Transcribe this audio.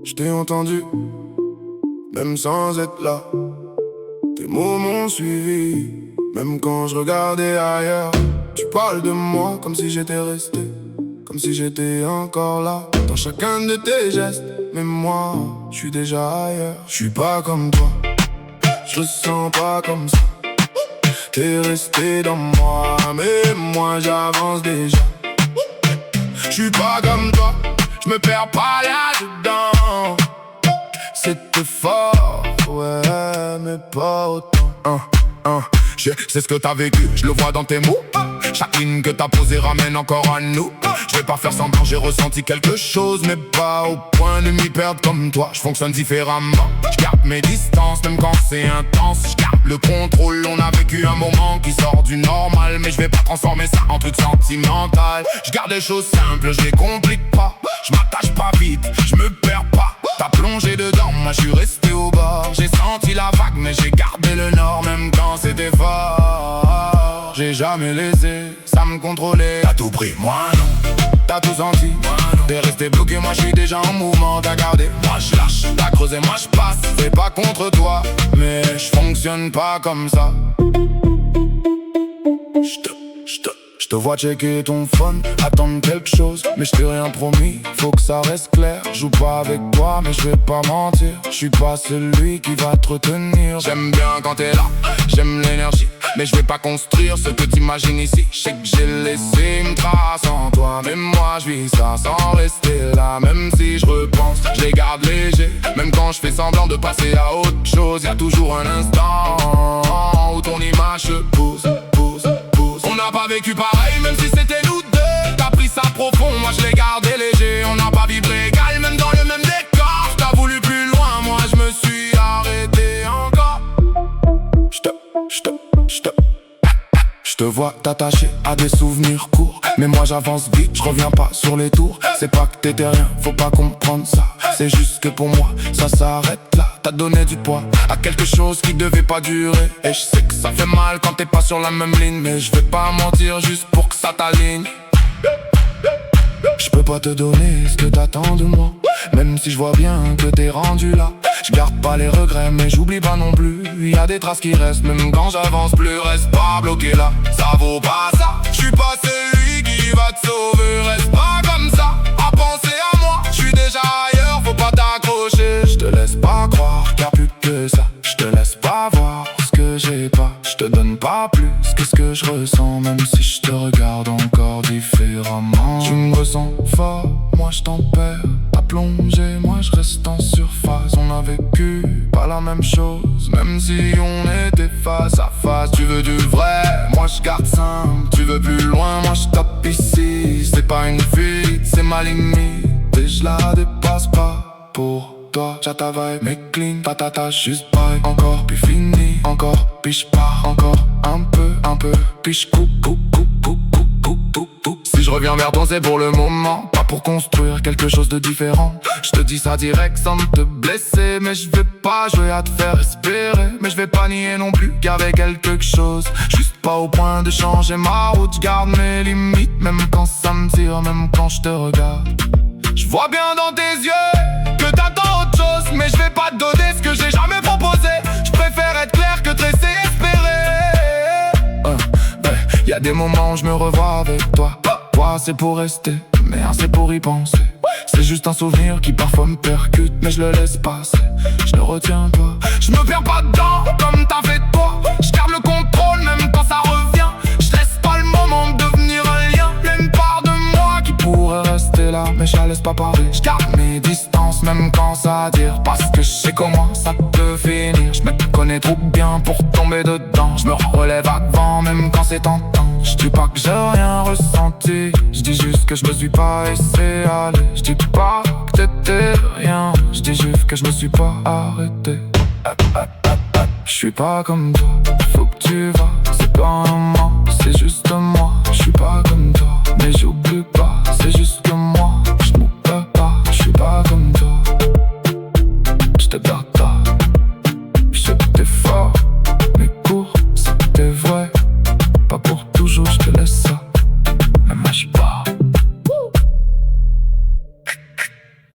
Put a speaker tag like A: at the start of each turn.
A: Je t'ai entendu, même sans être là. Tes mots m'ont suivi, même quand je regardais ailleurs. Tu parles de moi comme si j'étais resté, comme si j'étais encore là. Dans chacun de tes gestes, mais moi, je suis déjà ailleurs. Je suis pas comme toi, je ressens pas comme ça. T'es resté dans moi, mais moi j'avance déjà. Je suis pas comme toi, je me perds pas là-dedans. C'était fort, ouais, mais pas autant. C'est ce que t'as vécu, je le vois dans tes mots. Chaque ligne que t'as posée ramène encore à nous. Je vais pas faire semblant, j'ai ressenti quelque chose, mais pas au point de m'y perdre comme toi. Je fonctionne différemment, je garde mes distances, même quand c'est intense. Je garde le contrôle, on a vécu un moment qui sort du normal. Mais je vais pas transformer ça en truc sentimental. Je garde les choses simples, je les complique pas. Je m'attache pas vite, je me perds pas. T'as plongé dedans, moi je suis resté au bord. J'ai senti la vague, mais j'ai gardé le nord, même quand c'était fort. J'ai jamais laissé ça me contrôler. T'as tout pris, moi non. T'as tout senti, t'es resté bloqué, moi je suis déjà en mouvement. T'as gardé, moi je lâche. T'as creusé, moi je passe. C'est pas contre toi, mais je fonctionne pas comme ça. Je te vois checker ton phone, attendre quelque chose, mais je t'ai rien promis, faut que ça reste clair. Joue pas avec toi, mais je vais pas mentir. Je suis pas celui qui va te retenir. J'aime bien quand t'es là, j'aime l'énergie, mais je vais pas construire ce que t'imagines ici. Je sais que j'ai laissé une trace en toi, mais moi je vis ça sans rester là. Même si je repense, je les garde légers. Même quand je fais semblant de passer à autre chose, y'a toujours un instant où ton image se pousse. On n'a pas vécu pareil, même si c'était nous deux. T'as pris ça profond, moi je l'ai gardé léger. On n'a pas vibré égal, même dans le même décor. T'as voulu plus loin, moi je me suis arrêté encore. Je te vois t'attacher à des souvenirs courts, mais moi j'avance vite, je reviens pas sur les tours. C'est pas que t'étais rien, faut pas comprendre ça. C'est juste que pour moi, ça s'arrête là. T'as donné du poids à quelque chose qui devait pas durer. Et je sais que ça fait mal quand t'es pas sur la même ligne, mais je vais pas mentir juste pour que ça t'aligne. Je peux pas te donner ce que t'attends de moi, même si je vois bien que t'es rendu là. Je garde pas les regrets, mais j'oublie pas non plus. Y a des traces qui restent, même quand j'avance plus. Reste pas bloqué là, ça vaut pas ça. Je suis pas celui qui va te sauver. Reste pas comme ça, à penser à moi. Je suis déjà ailleurs, faut pas t'accrocher. Je te laisse pas croire qu'il y a plus que ça. Je te laisse pas voir ce que j'ai pas. Je te donne pas plus que ce que je ressens, même si je te regarde encore différemment. Tu me ressens fort, moi je t'en perds. À plonger, moi je reste en surface. On a vécu pas la même chose, même si on était face à face. Tu veux du vrai, moi je garde simple. Tu veux plus loin, moi je tape ici. C'est pas une fuite, c'est ma limite. Et je la dépasse pas pour toi. J'attavaille mes clean, patata juste bye. Encore puis fini, encore puis je pars. Encore un peu, puis je coupe. Si je reviens vers toi c'est pour le moment, pas pour construire quelque chose de différent. Je te dis ça direct sans te blesser, mais je vais pas jouer à te faire espérer. Mais je vais pas nier non plus qu'il y avait quelque chose, juste pas au point de changer ma route. Je garde mes limites, même quand ça me tire, même quand je te regarde. Je vois bien dans tes yeux que t'attends autre chose, mais je vais pas te donner ce que j'ai jamais proposé. Je préfère être clair que te laisser espérer. Y'a des moments où je me revois avec toi. Toi c'est pour rester, mais un c'est pour y penser. C'est juste un souvenir qui parfois me percute, mais je le laisse passer, je le retiens pas. Je me perds pas dedans comme t'as fait toi. Je garde le contrôle même quand ça revient. Je laisse pas le moment de devenir un lien. Y'a une part de moi qui pourrait rester là, mais je la laisse pas parler. Je garde mes distances même quand ça tire, parce que je sais comment ça peut finir. Je me connais trop bien pour tomber dedans. Je me relève avant même quand c'est tentant. Je dis pas que j'ai rien ressenti, je dis juste que je me suis pas laissé aller. Je dis pas que t'étais rien, je dis juste que je me suis pas arrêté. Je suis pas comme toi, faut que tu vas. C'est pas un moment, c'est juste moi. Je suis pas comme toi, mais j'oublie.